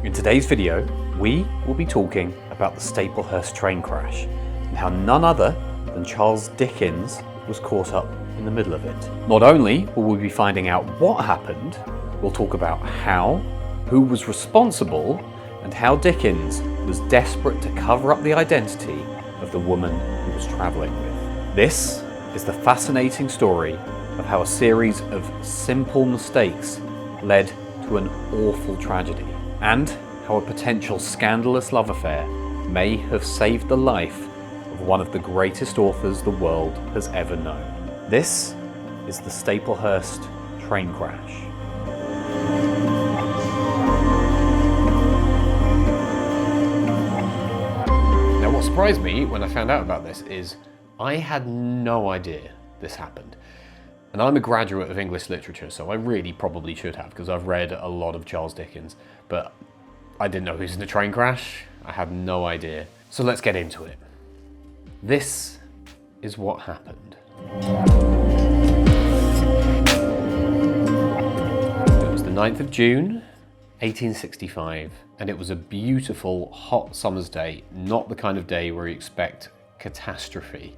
In today's video, we will be talking about the Staplehurst train crash and how none other than Charles Dickens was caught up in the middle of it. Not only will we be finding out what happened, we'll talk about how, who was responsible, and how Dickens was desperate to cover up the identity of the woman he was travelling with. This is the fascinating story of how a series of simple mistakes led to an awful tragedy, and how a potential scandalous love affair may have saved the life of one of the greatest authors the world has ever known. This is the Staplehurst Train Crash. Now, what surprised me when I found out about this is I had no idea this happened. And I'm a graduate of English literature, so I really probably should have, because I've read a lot of Charles Dickens, but I didn't know he was in a train crash. I had no idea. So let's get into it. This is what happened. It was the 9th of June, 1865, and it was a beautiful, hot summer's day, not the kind of day where you expect catastrophe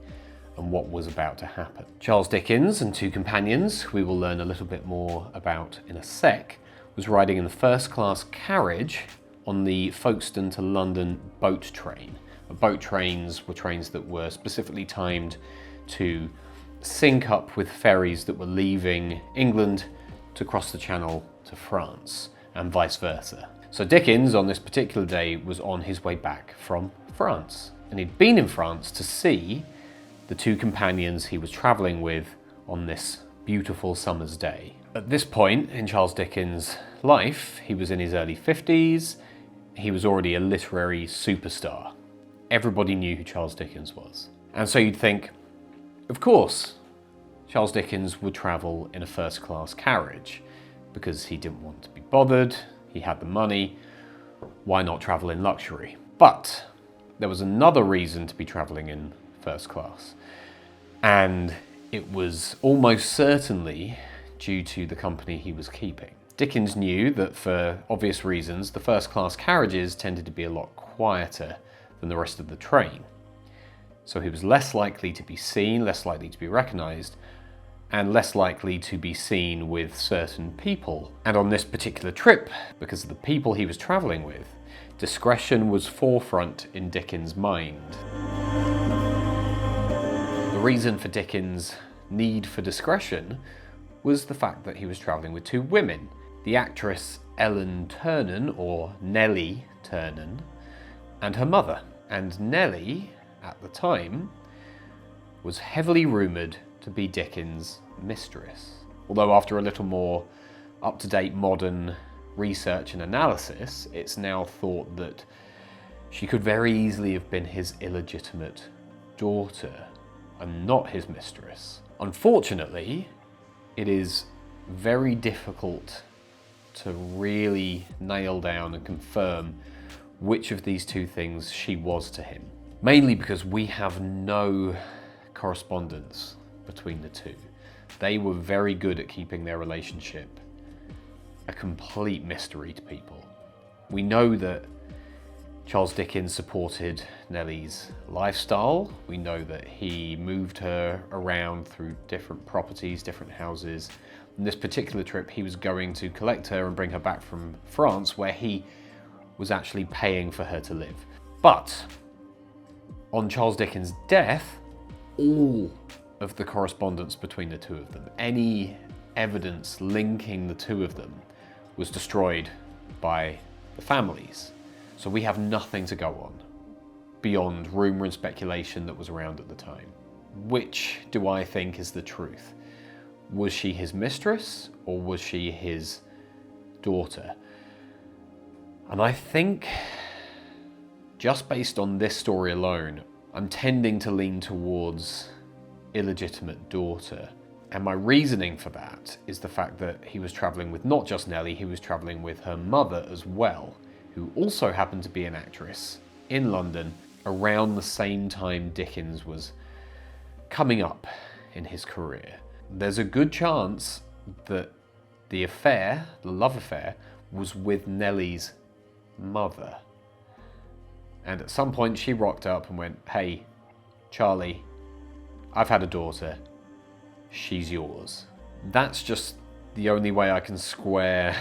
and what was about to happen. Charles Dickens and two companions, who we will learn a little bit more about in a sec, was riding in the first-class carriage on the Folkestone to London boat train. Boat trains were trains that were specifically timed to sync up with ferries that were leaving England to cross the Channel to France, and vice versa. So Dickens, on this particular day, was on his way back from France. And he'd been in France to see the two companions he was travelling with on this beautiful summer's day. At this point in Charles Dickens' life, he was in his early 50s, he was already a literary superstar. Everybody knew who Charles Dickens was. And so you'd think, of course, Charles Dickens would travel in a first-class carriage because he didn't want to be bothered, he had the money, why not travel in luxury? But there was another reason to be travelling in first class, and it was almost certainly due to the company he was keeping. Dickens knew that for obvious reasons the first class carriages tended to be a lot quieter than the rest of the train, so he was less likely to be seen, less likely to be recognised, and less likely to be seen with certain people. And on this particular trip, because of the people he was travelling with, discretion was forefront in Dickens' mind. The reason for Dickens' need for discretion was the fact that he was travelling with two women. The actress Ellen Ternan, or Nellie Ternan, and her mother. And Nellie, at the time, was heavily rumoured to be Dickens' mistress. Although after a little more up-to-date modern research and analysis, it's now thought that she could very easily have been his illegitimate daughter and not his mistress. Unfortunately, it is very difficult to really nail down and confirm which of these two things she was to him. Mainly because we have no correspondence between the two. They were very good at keeping their relationship a complete mystery to people. We know that Charles Dickens supported Nellie's lifestyle. We know that he moved her around through different properties, different houses. On this particular trip, he was going to collect her and bring her back from France, where he was actually paying for her to live. But on Charles Dickens' death, all of the correspondence between the two of them, any evidence linking the two of them, was destroyed by the families. So we have nothing to go on beyond rumour and speculation that was around at the time. Which do I think is the truth? Was she his mistress or was she his daughter? And I think, just based on this story alone, I'm tending to lean towards illegitimate daughter. And my reasoning for that is the fact that he was travelling with not just Nellie, he was travelling with her mother as well, who also happened to be an actress in London around the same time Dickens was coming up in his career. There's a good chance that the affair, the love affair, was with Nellie's mother. And at some point she rocked up and went, "Hey, Charlie, I've had a daughter. She's yours." That's just the only way I can square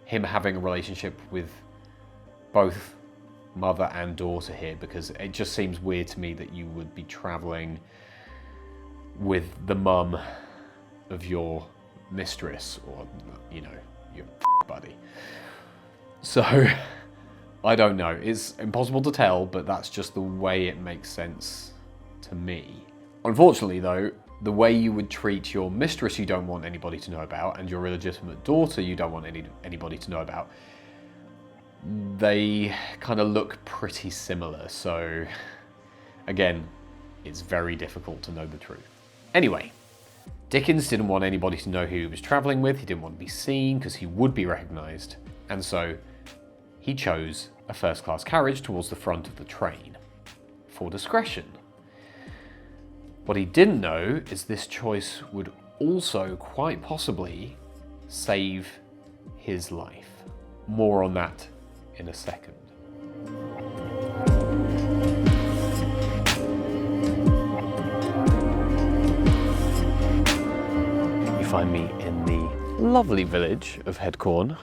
him having a relationship with both mother and daughter here, because it just seems weird to me that you would be traveling with the mum of your mistress, or, you know, your buddy. So, I don't know. It's impossible to tell, but that's just the way it makes sense to me. Unfortunately, though, the way you would treat your mistress you don't want anybody to know about, and your illegitimate daughter you don't want anybody to know about, they kind of look pretty similar. So, again, it's very difficult to know the truth. Anyway, Dickens didn't want anybody to know who he was traveling with. He didn't want to be seen because he would be recognized. And so he chose a first-class carriage towards the front of the train for discretion. What he didn't know is this choice would also quite possibly save his life. More on that in a second. You find me in the lovely village of Headcorn.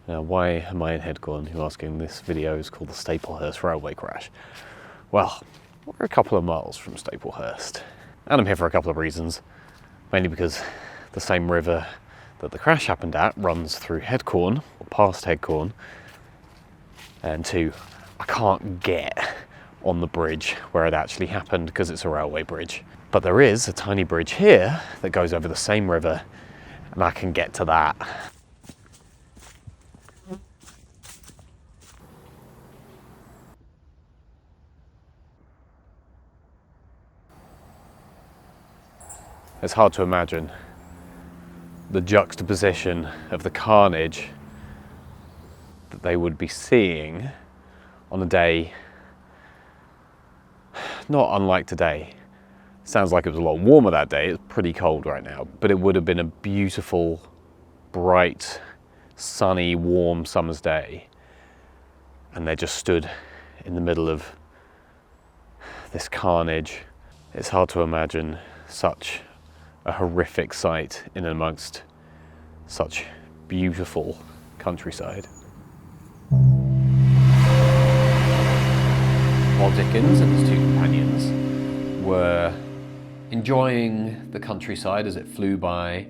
Now, why am I in Headcorn? You're asking. This video is called the Staplehurst Railway Crash. Well, we're a couple of miles from Staplehurst, and I'm here for a couple of reasons. Mainly because the same river that the crash happened at runs through Headcorn, or past Headcorn, and two, I can't get on the bridge where it actually happened because it's a railway bridge. But there is a tiny bridge here that goes over the same river, and I can get to that. It's hard to imagine the juxtaposition of the carnage that they would be seeing on a day not unlike today. Sounds like it was a lot warmer that day. It's pretty cold right now, but it would have been a beautiful, bright, sunny, warm summer's day. And they just stood in the middle of this carnage. It's hard to imagine such a horrific sight in amongst such beautiful countryside. While Dickens and his two companions were enjoying the countryside as it flew by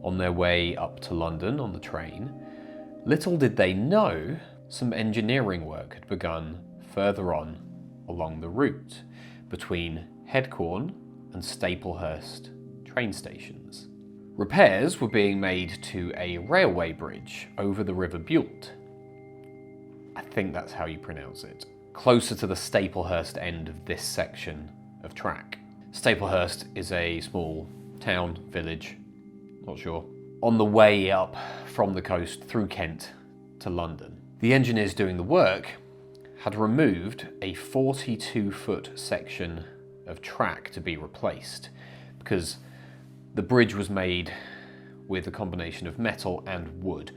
on their way up to London on the train, little did they know some engineering work had begun further on along the route between Headcorn and Staplehurst train stations. Repairs were being made to a railway bridge over the River Bute. I think that's how you pronounce it. Closer to the Staplehurst end of this section of track. Staplehurst is a small town, village, not sure, on the way up from the coast through Kent to London. The engineers doing the work had removed a 42-foot section of track to be replaced because the bridge was made with a combination of metal and wood,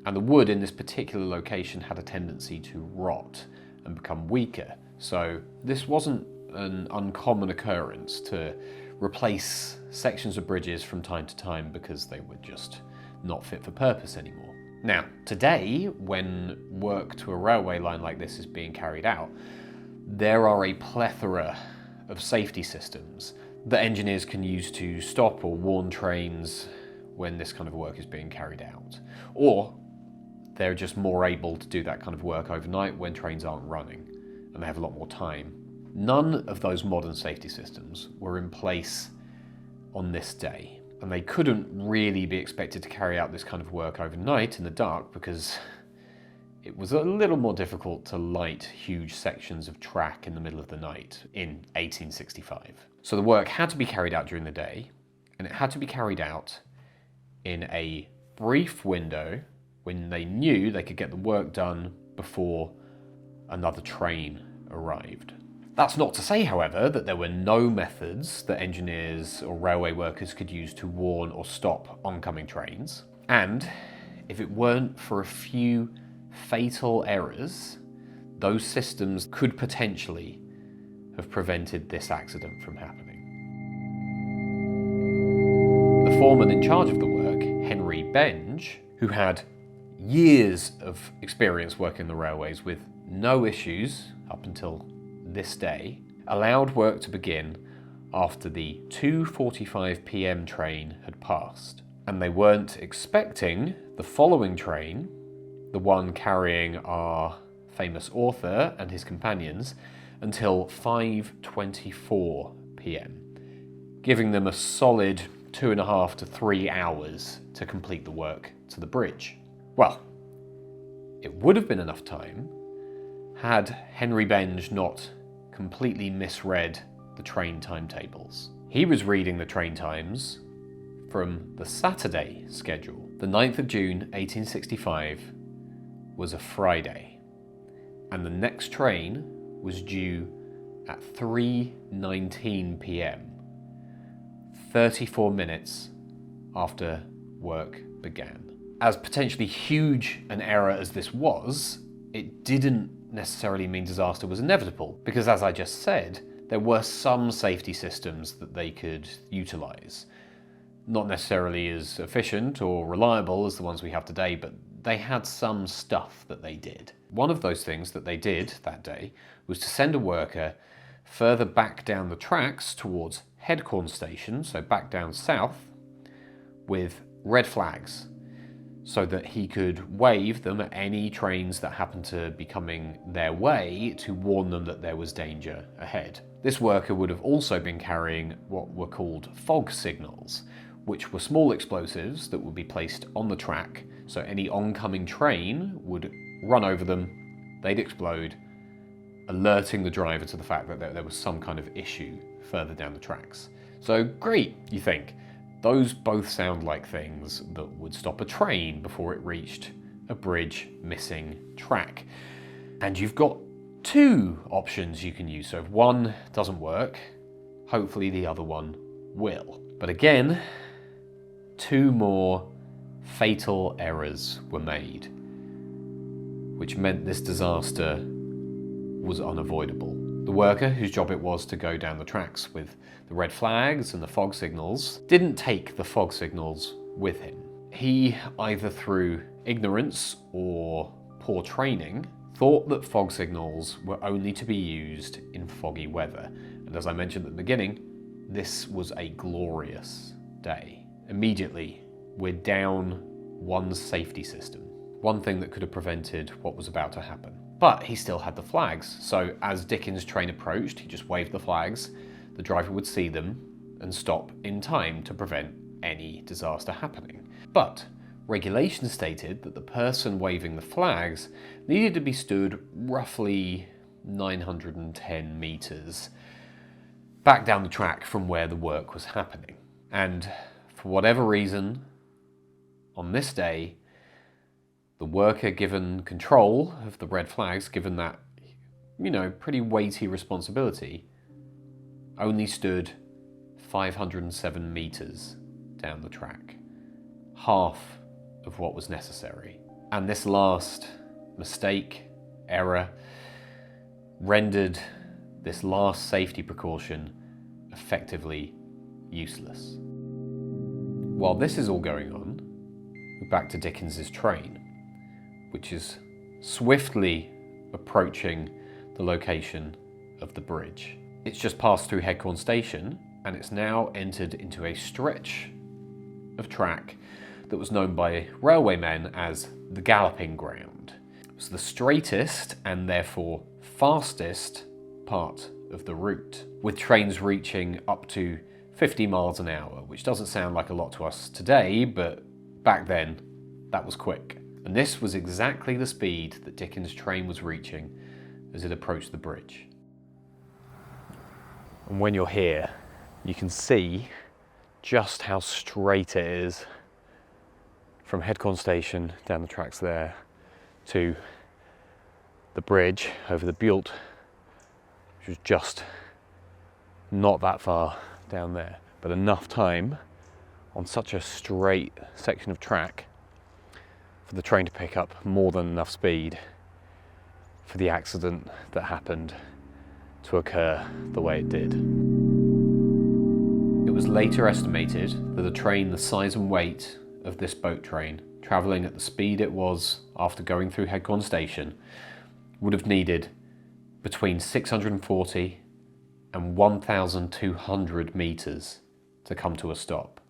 and the wood in this particular location had a tendency to rot and become weaker. So this wasn't an uncommon occurrence to replace sections of bridges from time to time because they were just not fit for purpose anymore. Now, today, when work to a railway line like this is being carried out, there are a plethora of safety systems that engineers can use to stop or warn trains when this kind of work is being carried out. Or they're just more able to do that kind of work overnight when trains aren't running and they have a lot more time. None of those modern safety systems were in place on this day, and they couldn't really be expected to carry out this kind of work overnight in the dark because it was a little more difficult to light huge sections of track in the middle of the night in 1865. So the work had to be carried out during the day, and it had to be carried out in a brief window when they knew they could get the work done before another train arrived. That's not to say, however, that there were no methods that engineers or railway workers could use to warn or stop oncoming trains. And if it weren't for a few fatal errors, those systems could potentially have prevented this accident from happening. The foreman in charge of the work, Henry Benge, who had years of experience working the railways with no issues up until this day, allowed work to begin after the 2:45 p.m. train had passed. And they weren't expecting the following train, the one carrying our famous author and his companions, until 5:24 p.m, giving them a solid 2.5 to 3 hours to complete the work to the bridge. Well, it would have been enough time had Henry Benge not completely misread the train timetables. He was reading the train times from the Saturday schedule. The 9th of June 1865 was a Friday, and the next train was due at 3:19 p.m, 34 minutes after work began. As potentially huge an error as this was, it didn't necessarily mean disaster was inevitable, because as I just said, there were some safety systems that they could utilise. Not necessarily as efficient or reliable as the ones we have today, but they had some stuff that they did. One of those things that they did that day was to send a worker further back down the tracks towards Headcorn Station, so back down south, with red flags, so that he could wave them at any trains that happened to be coming their way to warn them that there was danger ahead. This worker would have also been carrying what were called fog signals, which were small explosives that would be placed on the track, so any oncoming train would run over them, they'd explode, alerting the driver to the fact that there was some kind of issue further down the tracks. So great, you think. Those both sound like things that would stop a train before it reached a bridge missing track. And you've got two options you can use. So if one doesn't work, hopefully the other one will. But again, two more fatal errors were made, which meant this disaster was unavoidable. The worker, whose job it was to go down the tracks with the red flags and the fog signals, didn't take the fog signals with him. He, either through ignorance or poor training, thought that fog signals were only to be used in foggy weather. And as I mentioned at the beginning, this was a glorious day. Immediately, we're down one safety system, one thing that could have prevented what was about to happen. But he still had the flags, so as Dickens' train approached, he just waved the flags, the driver would see them and stop in time to prevent any disaster happening. But regulations stated that the person waving the flags needed to be stood roughly 910 metres back down the track from where the work was happening. And for whatever reason, on this day, the worker given control of the red flags, given that, pretty weighty responsibility, only stood 507 metres down the track, half of what was necessary. And this last mistake, error, rendered this last safety precaution effectively useless. While this is all going on, we're back to Dickens's train, which is swiftly approaching the location of the bridge. It's just passed through Headcorn Station, and it's now entered into a stretch of track that was known by railwaymen as the Galloping Ground. It was the straightest and therefore fastest part of the route, with trains reaching up to 50 miles an hour, which doesn't sound like a lot to us today, but back then, that was quick. And this was exactly the speed that Dickens' train was reaching as it approached the bridge. And when you're here, you can see just how straight it is from Headcorn Station down the tracks there to the bridge over the Bult, which was just not that far down there, but enough time on such a straight section of track for the train to pick up more than enough speed for the accident that happened to occur the way it did. It was later estimated that a train the size and weight of this boat train, travelling at the speed it was after going through Headcorn Station, would have needed between 640 and 1,200 metres to come to a stop,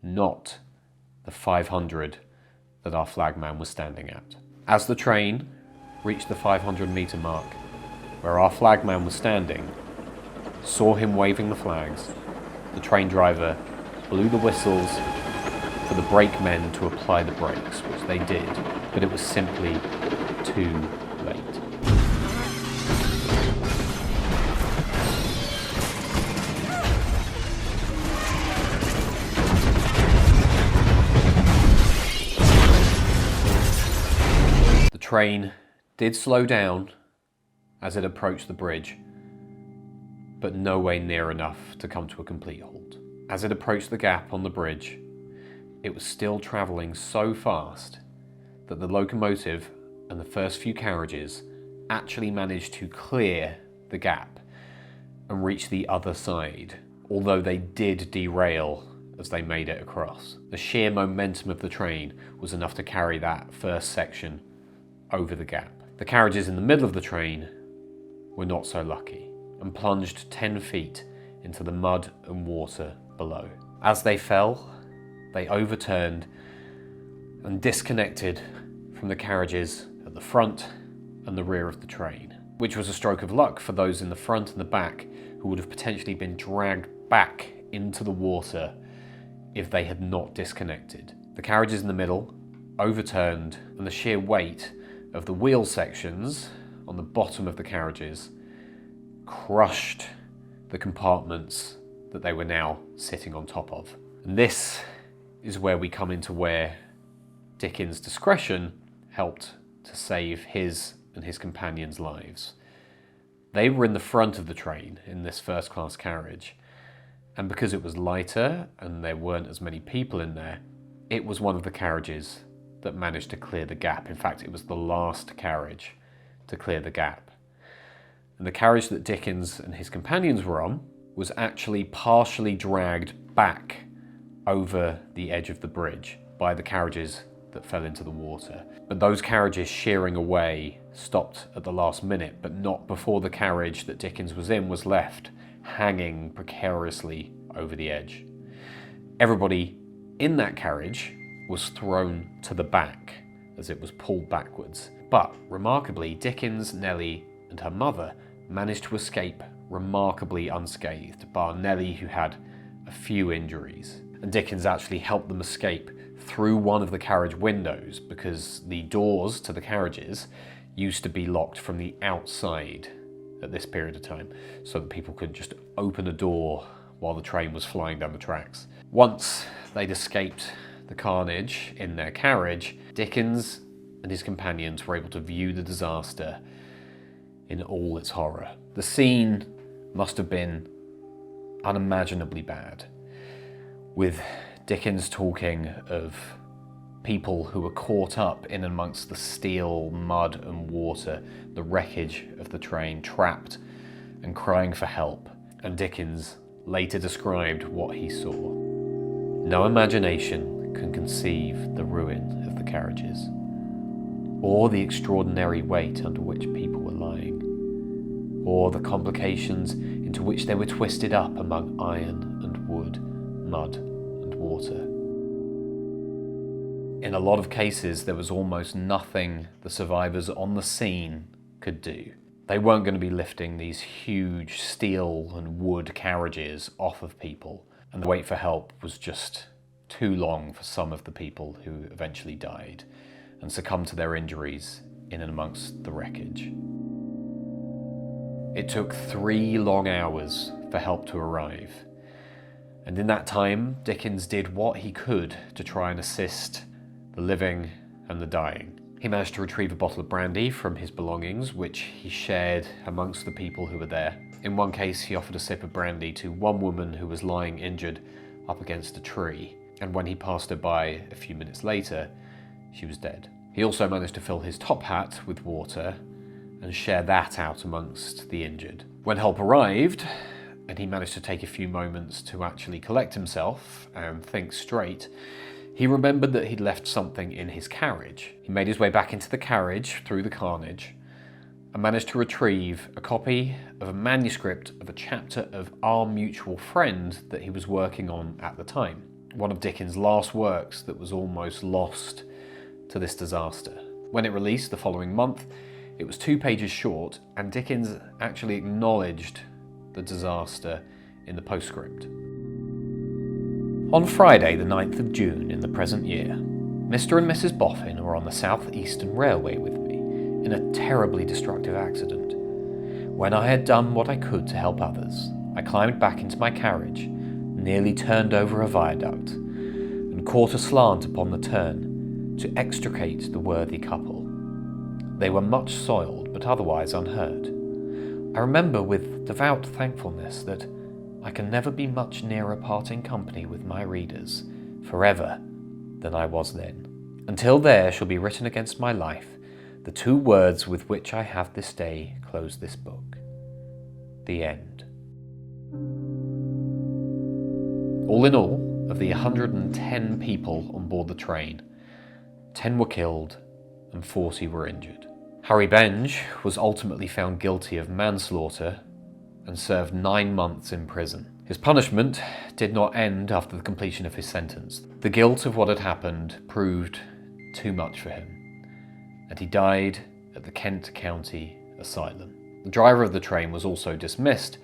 not the 500 that our flagman was standing at. As the train reached the 500 metre mark, where our flagman was standing, saw him waving the flags, the train driver blew the whistles for the brakemen to apply the brakes, which they did, but it was simply too late. The train did slow down as it approached the bridge, but no way near enough to come to a complete halt. As it approached the gap on the bridge, it was still travelling so fast that the locomotive and the first few carriages actually managed to clear the gap and reach the other side, although they did derail as they made it across. The sheer momentum of the train was enough to carry that first section over the gap. The carriages in the middle of the train were not so lucky and plunged 10 feet into the mud and water below. As they fell, they overturned and disconnected from the carriages at the front and the rear of the train, which was a stroke of luck for those in the front and the back who would have potentially been dragged back into the water if they had not disconnected. The carriages in the middle overturned, and the sheer weight of the wheel sections on the bottom of the carriages crushed the compartments that they were now sitting on top of. And this is where we come into where Dickens' discretion helped to save his and his companions' lives. They were in the front of the train in this first-class carriage, and because it was lighter and there weren't as many people in there, it was one of the carriages that managed to clear the gap. In fact, it was the last carriage to clear the gap. And the carriage that Dickens and his companions were on was actually partially dragged back over the edge of the bridge by the carriages that fell into the water. But those carriages shearing away stopped at the last minute, but not before the carriage that Dickens was in was left hanging precariously over the edge. Everybody in that carriage was thrown to the back as it was pulled backwards. But remarkably, Dickens, Nellie and her mother managed to escape remarkably unscathed, bar Nellie, who had a few injuries. And Dickens actually helped them escape through one of the carriage windows, because the doors to the carriages used to be locked from the outside at this period of time, so that people couldn't just open a door while the train was flying down the tracks. Once they'd escaped the carnage in their carriage, Dickens and his companions were able to view the disaster in all its horror. The scene must have been unimaginably bad, with Dickens talking of people who were caught up in amongst the steel, mud and water, the wreckage of the train, trapped and crying for help. And Dickens later described what he saw. No imagination can conceive the ruin of the carriages, or the extraordinary weight under which people were lying, or the complications into which they were twisted up among iron and wood, mud and water. In a lot of cases, there was almost nothing the survivors on the scene could do. They weren't going to be lifting these huge steel and wood carriages off of people, and the wait for help was just too long for some of the people who eventually died and succumbed to their injuries in and amongst the wreckage. It took 3 long hours for help to arrive, and in that time, Dickens did what he could to try and assist the living and the dying. He managed to retrieve a bottle of brandy from his belongings, which he shared amongst the people who were there. In one case, he offered a sip of brandy to one woman who was lying injured up against a tree, and when he passed her by a few minutes later, she was dead. He also managed to fill his top hat with water and share that out amongst the injured. When help arrived, and he managed to take a few moments to actually collect himself and think straight, he remembered that he'd left something in his carriage. He made his way back into the carriage through the carnage and managed to retrieve a copy of a manuscript of a chapter of Our Mutual Friend that he was working on at the time. One of Dickens' last works that was almost lost to this disaster. When it released the following month, it was 2 pages short, and Dickens actually acknowledged the disaster in the postscript. On Friday, the 9th of June in the present year, Mr. and Mrs. Boffin were on the South Eastern Railway with me in a terribly destructive accident. When I had done what I could to help others, I climbed back into my carriage, nearly turned over a viaduct, and caught aslant upon the turn to extricate the worthy couple. They were much soiled, but otherwise unhurt. I remember with devout thankfulness that I can never be much nearer parting company with my readers, forever, than I was then. Until there shall be written against my life the 2 words with which I have this day closed this book. The end. All in all, of the 110 people on board the train, 10 were killed and 40 were injured. Harry Benge was ultimately found guilty of manslaughter and served 9 months in prison. His punishment did not end after the completion of his sentence. The guilt of what had happened proved too much for him, and he died at the Kent County Asylum. The driver of the train was also dismissed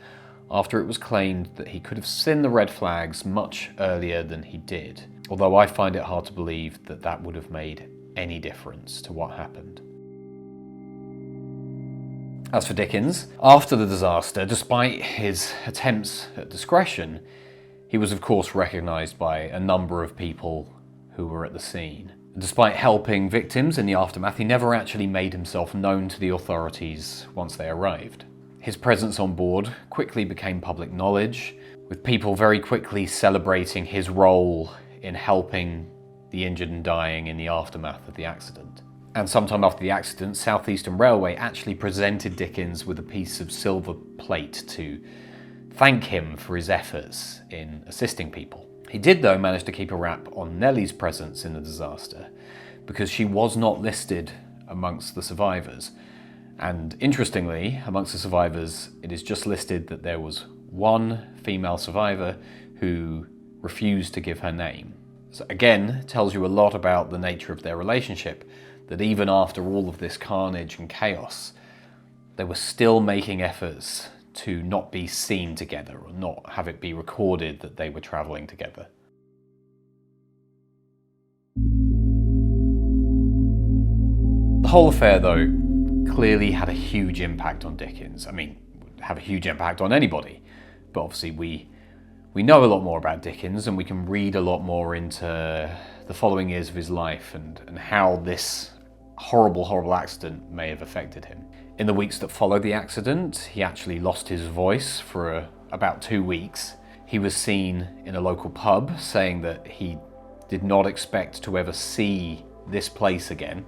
after it was claimed that he could have seen the red flags much earlier than he did, although I find it hard to believe that that would have made any difference to what happened. As for Dickens, after the disaster, despite his attempts at discretion, he was of course recognised by a number of people who were at the scene. Despite helping victims in the aftermath, he never actually made himself known to the authorities once they arrived. His presence on board quickly became public knowledge, with people very quickly celebrating his role in helping the injured and dying in the aftermath of the accident. And sometime after the accident, South Eastern Railway actually presented Dickens with a piece of silver plate to thank him for his efforts in assisting people. He did, though, manage to keep a rap on Nellie's presence in the disaster, because she was not listed amongst the survivors. And interestingly, amongst the survivors, it is just listed that there was one female survivor who refused to give her name. So again, tells you a lot about the nature of their relationship, that even after all of this carnage and chaos, they were still making efforts to not be seen together or not have it be recorded that they were travelling together. The whole affair, though, clearly had a huge impact on Dickens. I mean, would have a huge impact on anybody, but obviously we know a lot more about Dickens, and we can read a lot more into the following years of his life and how this horrible accident may have affected him. In the weeks that followed the accident, he actually lost his voice for about 2 weeks. He was seen in a local pub saying that he did not expect to ever see this place again.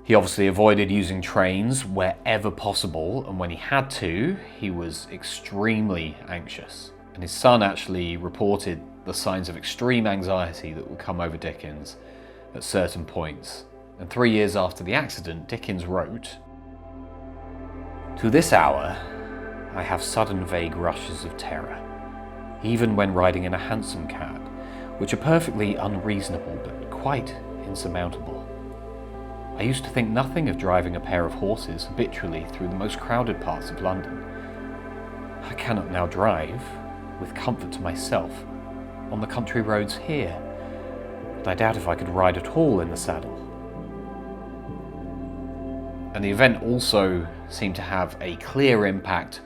He obviously avoided using trains wherever possible, and when he had to, he was extremely anxious. And his son actually reported the signs of extreme anxiety that would come over Dickens at certain points. And 3 years after the accident, Dickens wrote, "To this hour, I have sudden vague rushes of terror, even when riding in a hansom cab, which are perfectly unreasonable but quite insurmountable. I used to think nothing of driving a pair of horses habitually through the most crowded parts of London. I cannot now drive, with comfort to myself, on the country roads here, and I doubt if I could ride at all in the saddle." And the event also seemed to have a clear impact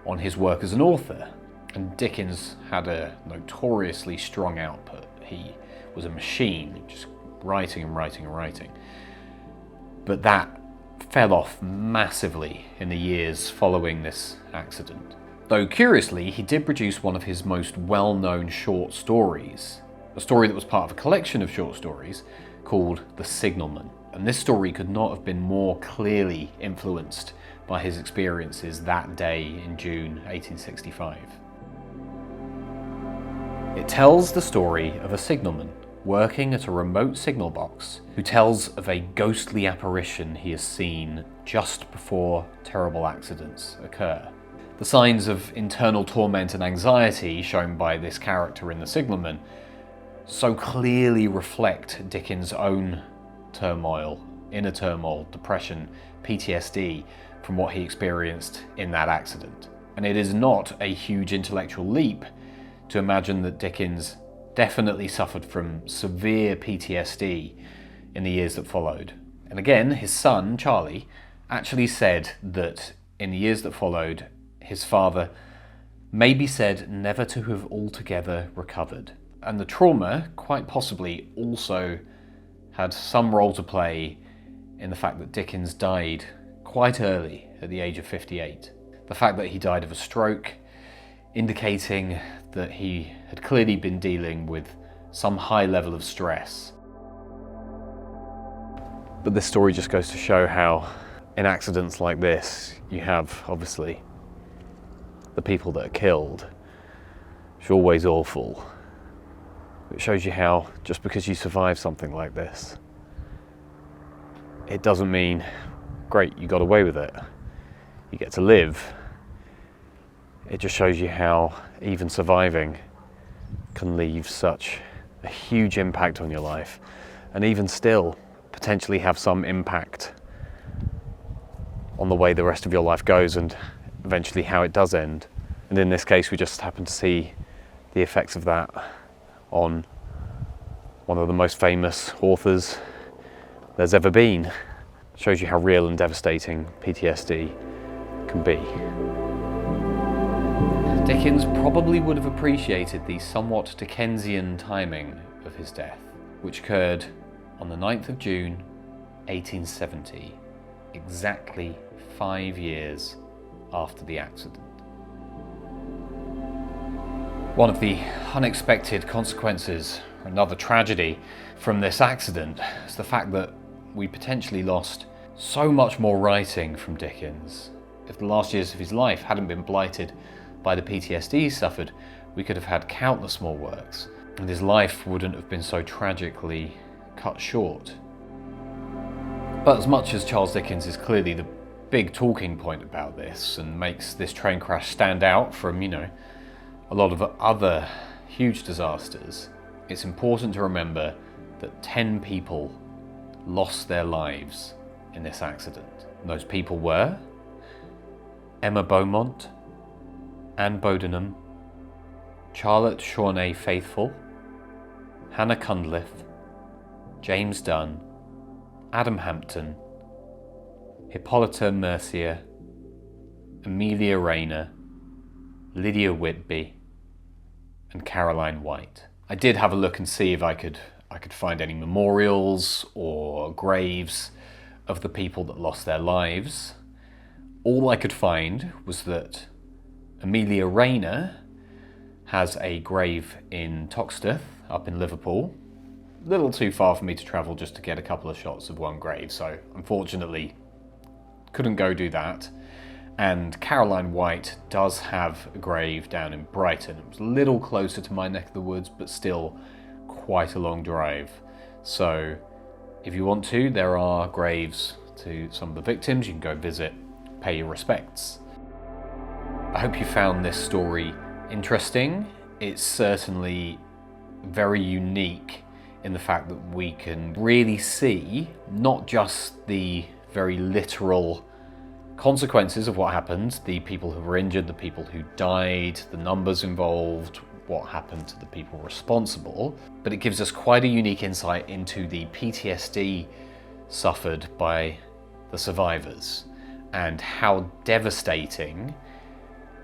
on his work as an author. And Dickens had a notoriously strong output. He was a machine, just writing and writing and writing. But that fell off massively in the years following this accident. Though curiously, he did produce one of his most well-known short stories, a story that was part of a collection of short stories called The Signalman. And this story could not have been more clearly influenced by his experiences that day in June 1865. It tells the story of a signalman working at a remote signal box who tells of a ghostly apparition he has seen just before terrible accidents occur. The signs of internal torment and anxiety shown by this character in The Signalman so clearly reflect Dickens' own turmoil, inner turmoil, depression, PTSD from what he experienced in that accident. And it is not a huge intellectual leap to imagine that Dickens definitely suffered from severe PTSD in the years that followed. And again, his son, Charlie, actually said that in the years that followed, his father may be said never to have altogether recovered. And the trauma, quite possibly, also had some role to play in the fact that Dickens died quite early, at the age of 58. The fact that he died of a stroke, indicating that he had clearly been dealing with some high level of stress. But this story just goes to show how in accidents like this, you have, obviously, the people that are killed, which are always awful. It shows you how, just because you survive something like this, it doesn't mean, great, you got away with it, you get to live. It just shows you how even surviving can leave such a huge impact on your life, and even still potentially have some impact on the way the rest of your life goes and eventually how it does end. And in this case, we just happen to see the effects of that on one of the most famous authors there's ever been. It shows you how real and devastating PTSD can be. Dickens probably would have appreciated the somewhat Dickensian timing of his death, which occurred on the 9th of June, 1870, exactly 5 years after the accident. One of the unexpected consequences, or another tragedy from this accident, is the fact that we potentially lost so much more writing from Dickens. If the last years of his life hadn't been blighted by the PTSD he suffered, we could have had countless more works, and his life wouldn't have been so tragically cut short. But as much as Charles Dickens is clearly the big talking point about this and makes this train crash stand out from, a lot of other huge disasters, it's important to remember that 10 people lost their lives in this accident. And those people were Emma Beaumont, Anne Bodenham, Charlotte Shawnee Faithfull, Hannah Cunliffe, James Dunn, Adam Hampton, Hippolyta Mercier, Amelia Rayner, Lydia Whitby, and Caroline White. I did have a look and see if I could find any memorials or graves of the people that lost their lives. All I could find was that Amelia Rayner has a grave in Toxteth, up in Liverpool. A little too far for me to travel just to get a couple of shots of one grave, so unfortunately couldn't go do that. And Caroline White does have a grave down in Brighton. It was a little closer to my neck of the woods, but still quite a long drive. So if you want to, there are graves to some of the victims. You can go visit, pay your respects. I hope you found this story interesting. It's certainly very unique in the fact that we can really see not just the very literal consequences of what happened, the people who were injured, the people who died, the numbers involved, what happened to the people responsible, but it gives us quite a unique insight into the PTSD suffered by the survivors and how devastating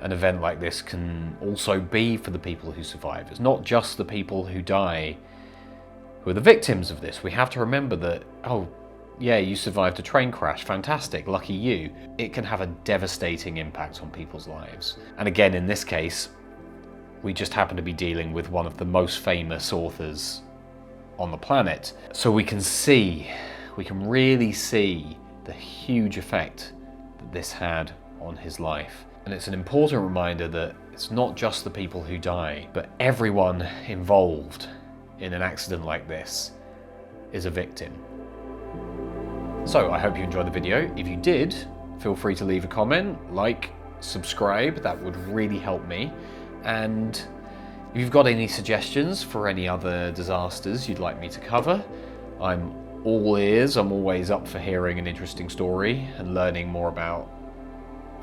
an event like this can also be for the people who survive. It's not just the people who die who are the victims of this. We have to remember that, oh, yeah, you survived a train crash, fantastic, lucky you. It can have a devastating impact on people's lives. And again, in this case, we just happen to be dealing with one of the most famous authors on the planet. So we can really see the huge effect that this had on his life. And it's an important reminder that it's not just the people who die, but everyone involved in an accident like this is a victim. So I hope you enjoyed the video. If you did, feel free to leave a comment, like, subscribe, that would really help me. And if you've got any suggestions for any other disasters you'd like me to cover, I'm all ears. I'm always up for hearing an interesting story and learning more about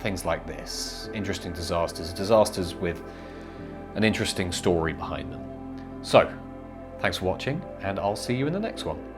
things like this. Interesting disasters with an interesting story behind them. So, thanks for watching, and I'll see you in the next one.